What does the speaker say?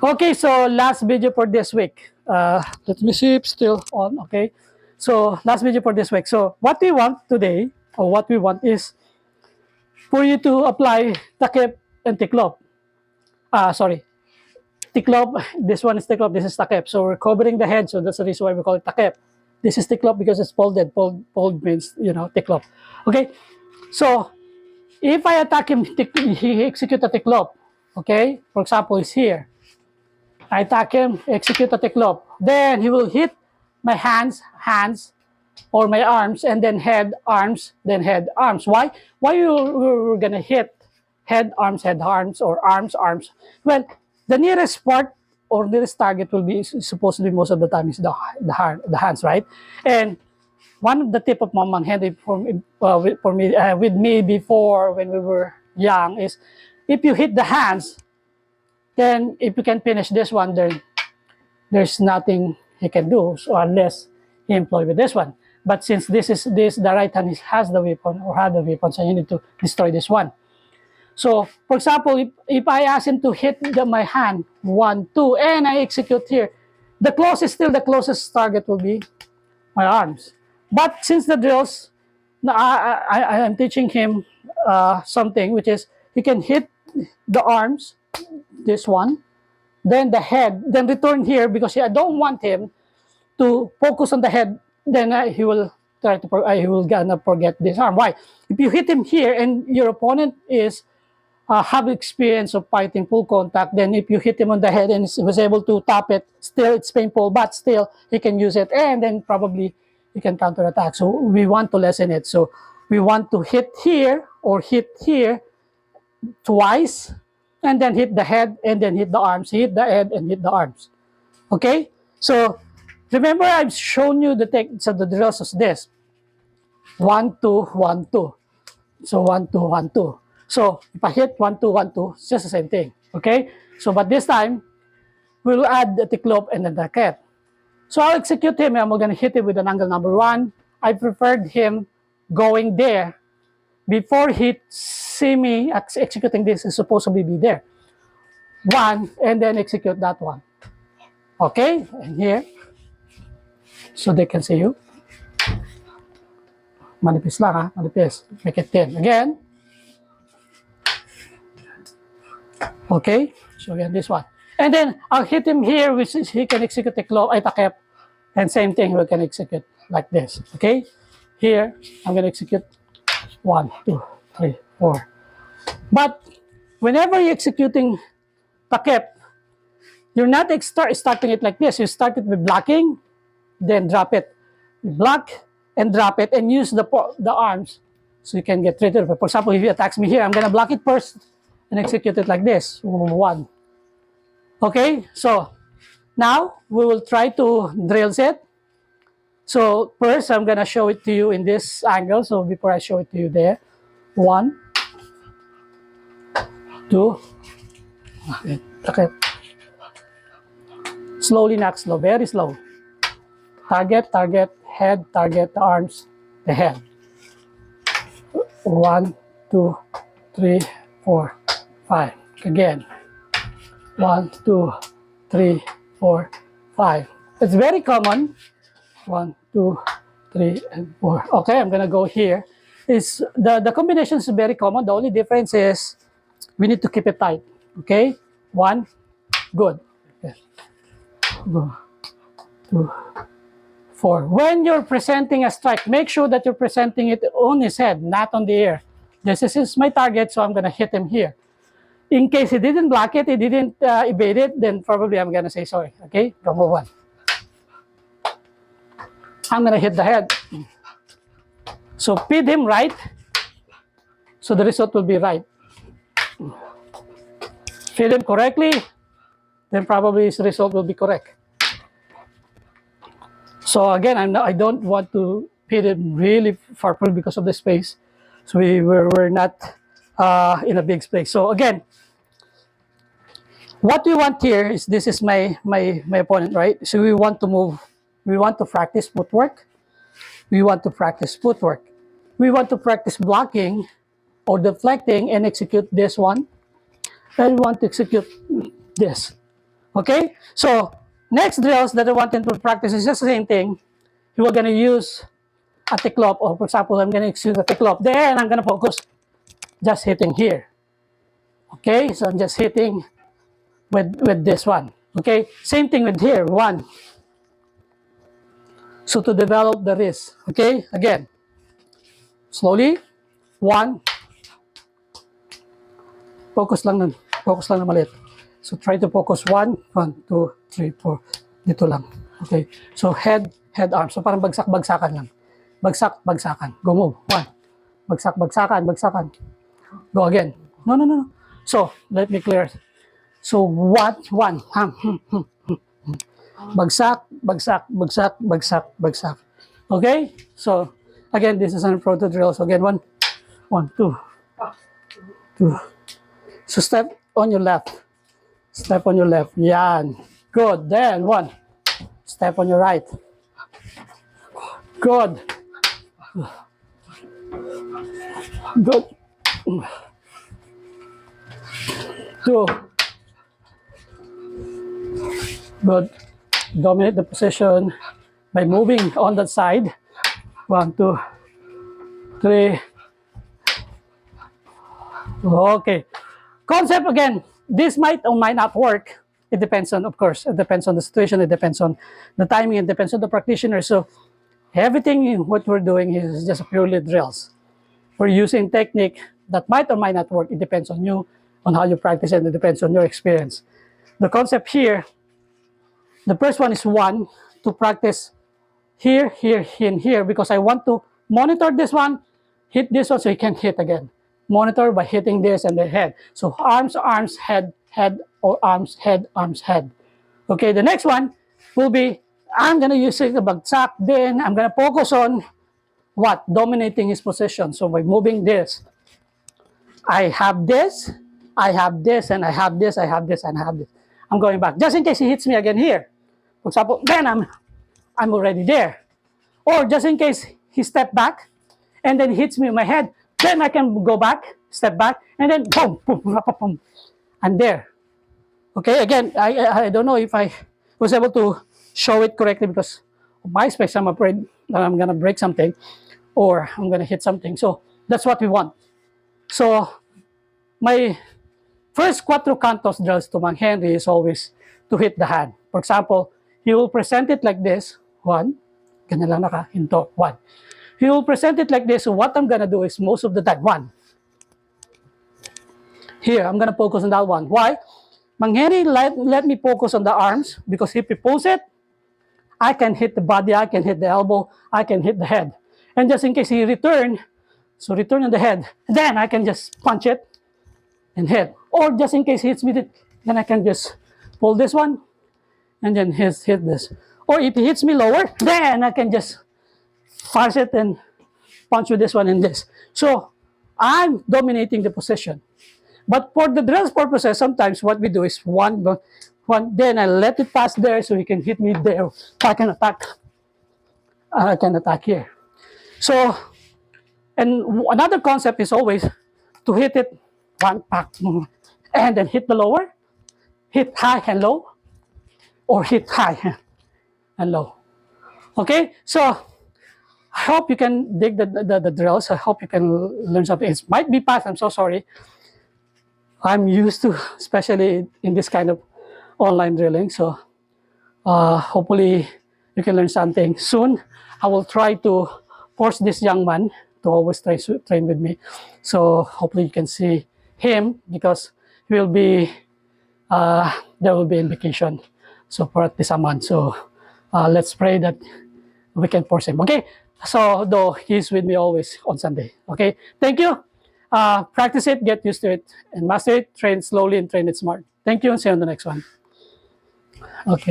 Okay, so last video for this week. Let me see if still on. Okay, so last video for this week. So what we want today, or what we want is for you to apply Takip and Tiklop. Sorry, Tiklop. This one is Tiklop. This is Takip. So we're covering the head. So that's the reason why we call it Takip. This is Tiklop because it's folded. Fold means Tiklop. Okay, so if I attack him, he execute a Tiklop. Okay, for example, he's here. I attack him, execute a Tiklop. Then he will hit my hands, or my arms, and then head, arms, then head, arms. Why? Why we're gonna hit head, arms, or arms, arms? Well, the nearest part or nearest target will be supposedly most of the time is the hands, right? And one of the tip of mom and handy with me before when we were young is if you hit the hands, then if you can finish this one, then there's nothing he can do, so unless he employ with this one. But since the right hand has the weapon or had the weapon, so you need to destroy this one. So for example, if I ask him to hit my hand 1, 2, and I execute here, the closest target will be my arms. But since the drills, I am teaching him something, which is he can hit the arms, this one, then the head, then return here, because I don't want him to focus on the head. Then he will try to he will gonna forget this arm. Why? If you hit him here and your opponent is have experience of fighting full contact, then if you hit him on the head and he was able to tap it, still it's painful, but still he can use it, and then probably he can counter attack. So we want to lessen it. So we want to hit here or hit here twice, and then hit the head, and then hit the arms, hit the head, and hit the arms. Okay? So, remember I've shown you the techniques of the drills as this. 1, 2, 1, 2. So, 1, 2, 1, 2. So, if I hit 1, 2, 1, 2, it's just the same thing. Okay? So, but this time, we'll add the Tiklop and the Takip. So, I'll execute him, and I'm going to hit him with an angle number 1. I preferred him going there before he see me executing this. Is supposed to be there. 1, and then execute that one. Okay, and here, so they can see you. Manipis lang ha, manipis. Make it 10. Again. Okay, so again this one. And then I'll hit him here, which is he can execute the Takip, and same thing, we can execute like this. Okay, here I'm gonna execute 1, 2, 3, 4. But whenever you're executing Takip, you're not starting it like this. You start it with blocking, then drop it. You block and drop it, and use the arms so you can get rid of it. For example, if he attacks me here, I'm gonna block it first and execute it like this. 1. Okay, so now we will try to drill it. So first, I'm gonna show it to you in this angle. So before I show it to you there, 1, 2. Okay. Slowly, not slow, very slow. Target, head, target, the arms, the head. 1, 2, 3, 4, 5. Again. 1, 2, 3, 4, 5. It's very common. 1, 2, 3, and 4. Okay, I'm gonna go here. The combination is very common. The only difference is we need to keep it tight. Okay, 1, good. Okay. 2, 4. When you're presenting a strike, make sure that you're presenting it on his head, not on the air. This is my target, so I'm gonna hit him here. In case he didn't block it, he didn't evade it, then probably I'm gonna say sorry. Okay, number 1. I'm gonna hit the head. So feed him right, so the result will be right. Feed him correctly, then probably his result will be correct. So again, I don't want to feed him really far because of the space. So we're not in a big space. So again, what we want here is, this is my opponent, right? So we want to move. We want to practice footwork. We want to practice footwork. We want to practice blocking or deflecting and execute this one. And we want to execute this. Okay, so next drills that I want them to practice is just the same thing. We're gonna use a tiklop, or for example, I'm gonna use a tiklop. Then I'm gonna focus just hitting here. Okay, so I'm just hitting with this one. Okay, same thing with here, one. So to develop the wrist. Okay, again, slowly, one. Focus lang na maliit. So try to focus one, 2, 3, 4. Dito lang. Okay, so head, arm. So parang bagsak-bagsakan lang. Bagsak-bagsakan. Go move. One. Bagsak-bagsakan. Go again. No. So, let me clear. So, one. Bagsak. Okay? So, again, this is an proto drill. So, again, one, two. So, step on your left. Yan. Good. Then, one. Step on your right. Good. Two. Good. Dominate the position by moving on that side. 1, 2, 3. Okay. Concept again. This might or might not work. It depends on, of course, it depends on the situation. It depends on the timing. It depends on the practitioner. So everything what we're doing is just purely drills. We're using technique that might or might not work. It depends on you, on how you practice, and it depends on your experience. The concept here, the first one is one, to practice here, and here, because I want to monitor this one, hit this one so you can hit again. Monitor by hitting this and the head. So arms, head, or arms, head. Okay, the next one will be, I'm gonna use the bagsak, then I'm gonna focus on what? Dominating his position. So by moving this, I have this, and I have this. I'm going back. Just in case he hits me again here. For example, then I'm already there. Or just in case he stepped back and then hits me in my head, then I can go back, step back, and then boom, boom. I'm there. Okay, again, I don't know if I was able to show it correctly because of my space. I'm afraid that I'm gonna break something or I'm gonna hit something. So that's what we want. So my first cuatro cantos drills to Mang Henry is always to hit the hand. For example, he will present it like this. One, ganyan lang nakahinto, one. He will present it like this. So what I'm gonna do is most of the time, one. Here, I'm gonna focus on that one. Why? Mang Henry let me focus on the arms because if he pulls it, I can hit the body, I can hit the elbow, I can hit the head. And just in case he return, so return on the head, then I can just punch it and hit. Or just in case he hits me, then I can just pull this one and then hit this. Or if he hits me lower, then I can just force it and punch with this one and this. So I'm dominating the position. But for the drills purposes, sometimes what we do is one, then I let it pass there so he can hit me there. I can attack here. So, and another concept is always to hit it one, pack, and then hit the lower, hit high and low, or hit high and low. Okay, so I hope you can dig the drills. I hope you can learn something. It might be fast. I'm so sorry. I'm used to, especially in this kind of online drilling. So hopefully you can learn something. Soon, I will try to force this young man to always train with me. So hopefully you can see him because he will be, there will be in vacation. So for at least a month. So let's pray that we can force him. Okay. So though he's with me always on Sunday. Okay. Thank you. Practice it, get used to it, and master it. Train slowly and train it smart. Thank you, and see you on the next one. Okay.